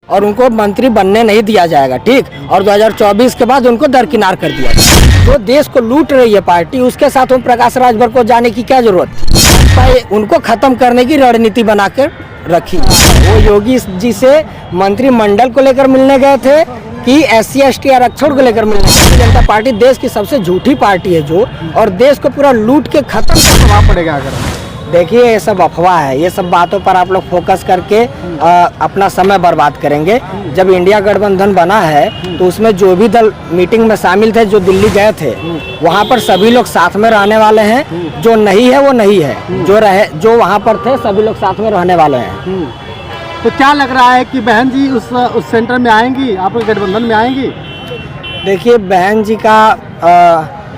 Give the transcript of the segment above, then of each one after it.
और उनको मंत्री बनने नहीं दिया जाएगा, ठीक। और 2024 के बाद उनको दरकिनार कर दिया जाएगा। जो देश को लूट रही है पार्टी, उसके साथ ओम प्रकाश राजभर को जाने की क्या जरूरत थी? उनको खत्म करने की रणनीति बनाकर रखी। वो योगी जी से मंत्रिमंडल को लेकर मिलने गए थे कि SC ST आरक्षण को लेकर मिलने गए। भारतीय जनता पार्टी देश की सबसे झूठी पार्टी है जो, और देश को पूरा लूट के खत्म करना पड़ेगा। अगर देखिए, ये सब अफवाह है, ये सब बातों पर आप लोग फोकस करके अपना समय बर्बाद करेंगे। जब इंडिया गठबंधन बना है तो उसमें जो भी दल मीटिंग में शामिल थे, जो दिल्ली गए थे, वहाँ पर सभी लोग साथ में रहने वाले हैं। जो नहीं है वो नहीं है, जो वहाँ पर थे सभी लोग साथ में रहने वाले हैं। तो क्या लग रहा है कि बहन जी उस सेंटर में आएंगी, आप गठबंधन में आएंगी? देखिए, बहन जी का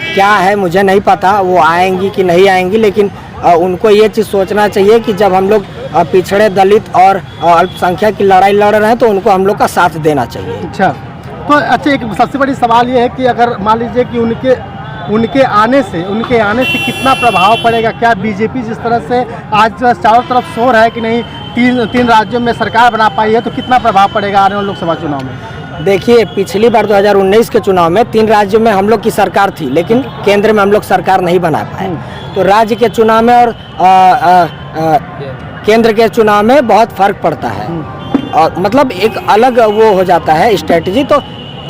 क्या है मुझे नहीं पता, वो आएंगी कि नहीं आएंगी, लेकिन उनको ये चीज़ सोचना चाहिए कि जब हम लोग पिछड़े, दलित और अल्पसंख्यक की लड़ाई लड़ रहे हैं तो उनको हम लोग का साथ देना चाहिए। अच्छा, एक सबसे बड़ी सवाल ये है कि अगर मान लीजिए कि उनके आने से कितना प्रभाव पड़ेगा? क्या बीजेपी जिस तरह से आज चारों तरफ शोर है कि नहीं तीन राज्यों में सरकार बना पाई है, तो कितना प्रभाव पड़ेगा आने वाले लोकसभा चुनाव में? देखिए, पिछली बार 2019 के चुनाव में 3 राज्यों में हम लोग की सरकार थी, लेकिन केंद्र में हम लोग सरकार नहीं बना पाए। तो राज्य के चुनाव में और केंद्र के चुनाव में बहुत फर्क पड़ता है, और मतलब एक अलग वो हो जाता है स्ट्रेटजी। तो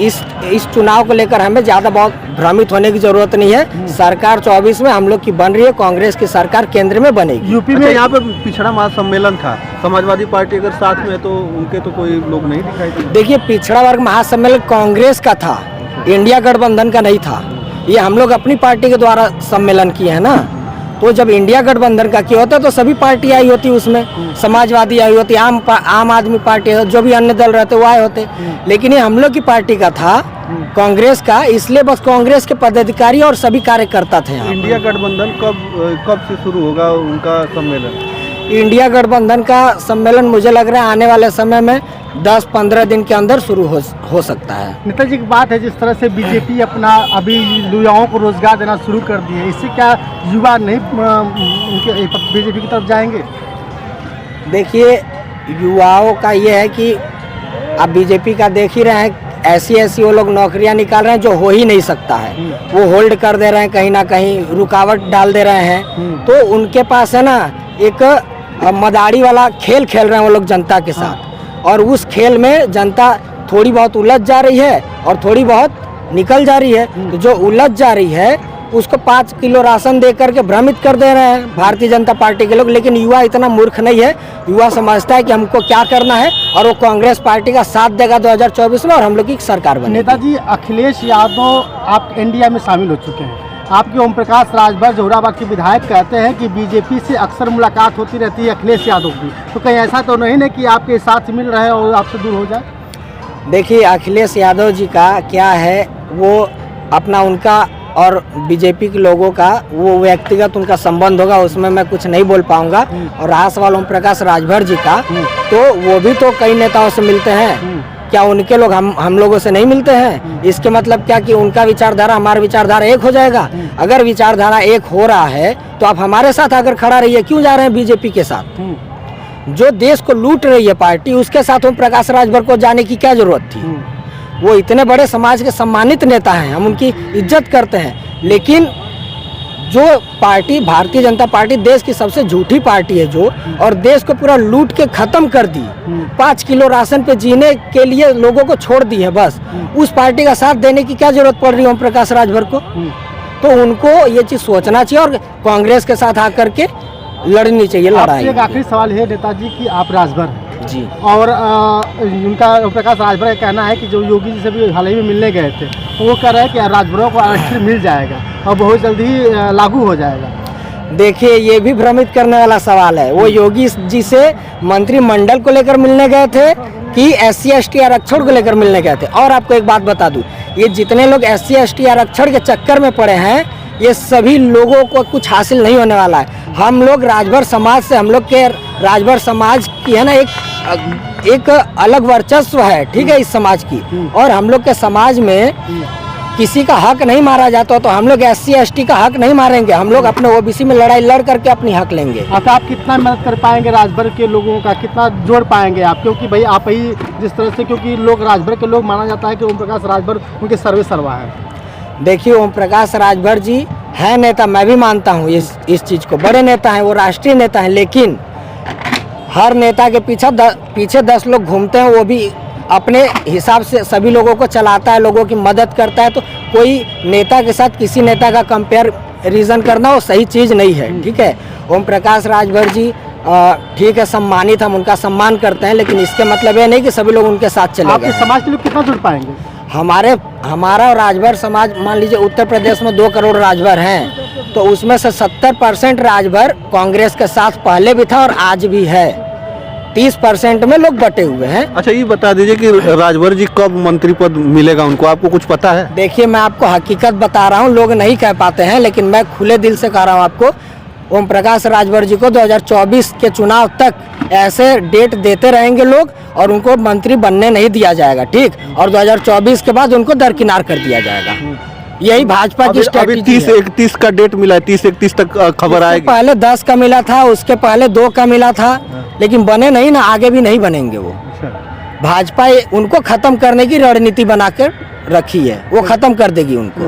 इस चुनाव को लेकर हमें ज़्यादा बहुत भ्रमित होने की जरूरत नहीं है। सरकार 24 में हम लोग की बन रही है, कांग्रेस की सरकार केंद्र में बनेगी। यूपी में यहाँ पे पिछड़ा महासम्मेलन था, समाजवादी पार्टी अगर साथ में, तो उनके तो कोई लोग नहीं दिखाई दिए। देखिए, पिछड़ा वर्ग महासम्मेलन कांग्रेस का था, इंडिया गठबंधन का नहीं था। ये हम लोग अपनी पार्टी के द्वारा सम्मेलन किए हैं ना। तो जब इंडिया गठबंधन का किया होता तो सभी पार्टी आई होती, उसमें समाजवादी आई होती, आम आदमी पार्टी, जो भी अन्य दल रहते वो आए होते। लेकिन ये हम लोग की पार्टी का था, कांग्रेस का, इसलिए बस कांग्रेस के पदाधिकारी और सभी कार्यकर्ता थे। इंडिया गठबंधन कब से शुरू होगा उनका सम्मेलन? इंडिया गठबंधन का सम्मेलन मुझे लग रहा है आने वाले समय में 10-15 दिन के अंदर शुरू हो सकता है। नेताजी की बात है, जिस तरह से बीजेपी अपना अभी युवाओं को रोजगार देना शुरू कर दिए, इससे क्या युवा नहीं उनके बीजेपी की तरफ जाएंगे? देखिए, युवाओं का ये है कि आप बीजेपी का देख ही रहे हैं, ऐसी वो लोग नौकरियां निकाल रहे हैं जो हो ही नहीं सकता है। वो होल्ड कर दे रहे हैं, कहीं ना कहीं रुकावट डाल दे रहे हैं। तो उनके पास है ना एक मदारी वाला खेल खेल रहे हैं वो लोग जनता के साथ, और उस खेल में जनता थोड़ी बहुत उलझ जा रही है और थोड़ी बहुत निकल जा रही है। तो जो उलझ जा रही है उसको 5 किलो राशन दे करके भ्रमित कर दे रहे हैं भारतीय जनता पार्टी के लोग। लेकिन युवा इतना मूर्ख नहीं है, युवा समझता है कि हमको क्या करना है, और वो कांग्रेस पार्टी का साथ देगा 2024 में, और हम लोग की सरकार बनेगी। नेताजी, अखिलेश यादव आप एनडीए में शामिल हो चुके हैं। आपके ओम प्रकाश राजभर जहुराबाद के विधायक कहते हैं कि बीजेपी से अक्सर मुलाकात होती रहती है अखिलेश यादव की, तो कहीं ऐसा तो नहीं है कि आपके साथ मिल रहे और आपसे दूर हो जाए? देखिए, अखिलेश यादव जी का क्या है, वो अपना उनका और बीजेपी के लोगों का वो व्यक्तिगत उनका संबंध होगा, उसमें मैं कुछ नहीं बोल पाऊंगा। और रहा सवाल ओम प्रकाश राजभर जी का, तो वो भी तो कई नेताओं से मिलते हैं। क्या उनके लोग हम लोगों से नहीं मिलते हैं? इसके मतलब क्या कि उनका विचारधारा हमारा विचारधारा एक हो जाएगा? अगर विचारधारा एक हो रहा है तो आप हमारे साथ अगर खड़ा रहिए, क्यों जा रहे हैं बीजेपी के साथ? जो देश को लूट रही है पार्टी, उसके साथ ओम प्रकाश राजभर को जाने की क्या जरूरत थी? वो इतने बड़े समाज के सम्मानित नेता हैं, हम उनकी इज्जत करते हैं। लेकिन जो पार्टी, भारतीय जनता पार्टी देश की सबसे झूठी पार्टी है जो, और देश को पूरा लूट के खत्म कर दी, 5 किलो राशन पे जीने के लिए लोगों को छोड़ दी है बस, उस पार्टी का साथ देने की क्या जरूरत पड़ रही है ओम प्रकाश राजभर को? तो उनको ये चीज सोचना चाहिए और कांग्रेस के साथ आकर के लड़नी चाहिए लड़ाई। एक आखिरी सवाल है नेताजी कि आप राजभर जी, और उनका प्रकाश राजभर का कहना है कि जो योगी जी से भी हाल ही में मिलने गए थे, वो कह रहे हैं कि राजभरों को आरक्षण मिल जाएगा और बहुत जल्दी ही लागू हो जाएगा। देखिए, ये भी भ्रमित करने वाला सवाल है। वो योगी जी से मंत्रिमंडल को लेकर मिलने गए थे कि SC ST आरक्षण को लेकर मिलने गए थे। और आपको एक बात बता दूं, ये जितने लोग SC ST आरक्षण के चक्कर में पड़े हैं, ये सभी लोगों को कुछ हासिल नहीं होने वाला है। हम लोग राजभर समाज से, हम लोग के राजभर समाज की है ना एक अलग वर्चस्व है, ठीक है, इस समाज की। और हम लोग के समाज में किसी का हक नहीं मारा जाता तो हम लोग SC ST का हक नहीं मारेंगे, हम लोग अपने OBC में लड़ाई लड़ करके अपनी हक लेंगे। अच्छा, आप कितना मदद कर पाएंगे राजभर के लोगों का, कितना जोड़ पाएंगे आप, क्योंकि भाई आप ही जिस तरह से, क्योंकि लोग राजभर के लोग माना जाता है कि ओम प्रकाश राजभर उनके सर्वे सर्वा है। देखिए, ओम प्रकाश राजभर जी है नेता, मैं भी मानता हूँ इस चीज़ को, बड़े नेता हैं, वो राष्ट्रीय नेता हैं, लेकिन हर नेता के पीछे 10 लोग घूमते हैं, वो भी अपने हिसाब से सभी लोगों को चलाता है, लोगों की मदद करता है। तो कोई नेता के साथ किसी नेता का कंपेरिजन करना वो सही चीज़ नहीं है, ठीक है। ओम प्रकाश राजभर जी ठीक है, सम्मानित, हम उनका सम्मान करते हैं, लेकिन इसके मतलब ये नहीं कि सभी लोग उनके साथ चले आपके गए। समाज के लोग कितना जुड़ पाएंगे? हमारा और राजभर समाज, मान लीजिए उत्तर प्रदेश में 2 करोड़ राजभर हैं, तो उसमें से 70% राजभर कांग्रेस के साथ पहले भी था और आज भी है, 30% में लोग बटे हुए हैं। अच्छा, ये बता दीजिए कि राजभर जी कब मंत्री पद मिलेगा उनको, आपको कुछ पता है? देखिए, मैं आपको हकीकत बता रहा हूँ, लोग नहीं कह पाते हैं, लेकिन मैं खुले दिल से कह रहा हूँ आपको, ओम प्रकाश राजभर जी को 2024 के चुनाव तक ऐसे डेट देते रहेंगे लोग और उनको मंत्री बनने नहीं दिया जाएगा, ठीक। और 2024 के बाद उनको दरकिनार कर दिया जाएगा। यही भाजपा की अभी स्ट्रैटेजी 30-31 का डेट मिला है, 30-31 तक खबर आएगी। पहले 10 का मिला था, उसके पहले 2 का मिला था, लेकिन बने नहीं ना, आगे भी नहीं बनेंगे वो। भाजपा उनको खत्म करने की रणनीति बनाकर रखी है, वो खत्म कर देगी उनको।